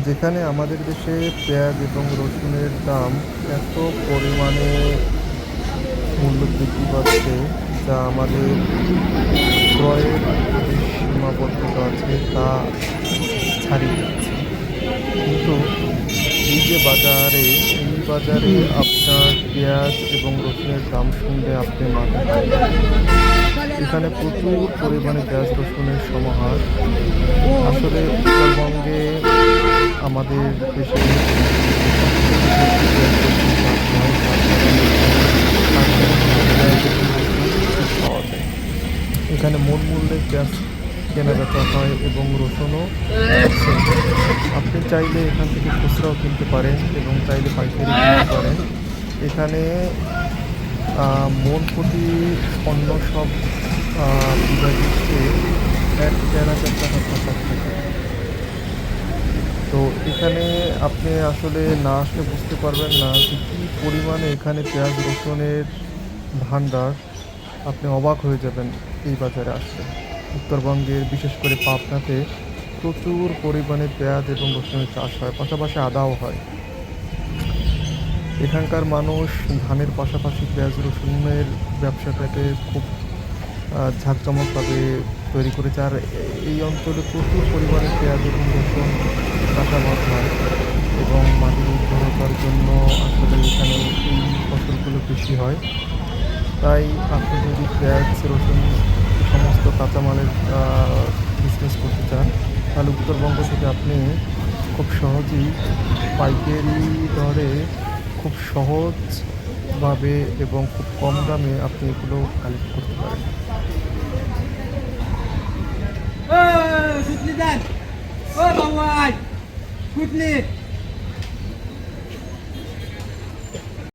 যেখানে আমাদের দেশে পেঁয়াজ এবং রসুনের দাম এত পরিমাণে মূল্য বৃদ্ধি পাচ্ছে, যা আমাদের ক্রয়ের যে সীমাবদ্ধতা আছে তা ছাড়িয়ে যাচ্ছে। কিন্তু এই বাজারে আপনার পেঁয়াজ এবং রসুনের দাম শুনলে আপনি মাথা ঘামাবেন। এখানে প্রচুর পরিমাণে পেঁয়াজ রসুনের সমাহার। আসলে উত্তরবঙ্গে আমাদের দেশে সবথেকে বেশি পেঁয়াজ রসুন চাষ হয়, যার কারণে পেঁয়াজ এবং রসুন খুব পাওয়া যায়। এখানে মন মূল্যে পেঁয়াজ কেনা বেচা হয় এবং রসুনও সেম। আপনি চাইলে এখান থেকে খুচরাও কিনতে পারেন এবং চাইলে পাইকারি কিনতে পারেন। এখানে মন প্রতি অন্য সব বিভাগের চেয়ে এক ১,০০০ টাকা তফাৎ থাকে। তো এখানে আপনি আসলে না আসলে বুঝতে পারবেন না যে কী পরিমাণে এখানে পেঁয়াজ রসুনের ভান্ডার। আপনি অবাক হয়ে যাবেন এই বাজারে আসলে। উত্তরবঙ্গের বিশেষ করে পাবনাতে প্রচুর পরিমাণে পেঁয়াজ এবং রসুনের চাষ হয়, পাশাপাশি আদাও হয়। এখানকার মানুষ ধানের পাশাপাশি পেঁয়াজ রসুনের ব্যবসাটাকে খুব ঝাঁকজমকভাবে তৈরি করেছে। আর এই অঞ্চলে প্রচুর পরিমাণে পেঁয়াজ এবং রসুন চাষাবাদ হয় এবং মাটির উর্বরতার জন্য আসলে এখানে এই ফসলগুলো বেশি হয়। তাই আপনি যদি পেঁয়াজ রসুন সমস্ত কাঁচামালের বিজনেস করতে চান, তাহলে উত্তরবঙ্গ থেকে আপনি খুব সহজেই পাইকারি দরে খুব সহজভাবে এবং খুব কম দামে আপনি এগুলো কালেক্ট করতে পারেন। Suốt lên. Ôi bà ngoại. Quýt lên.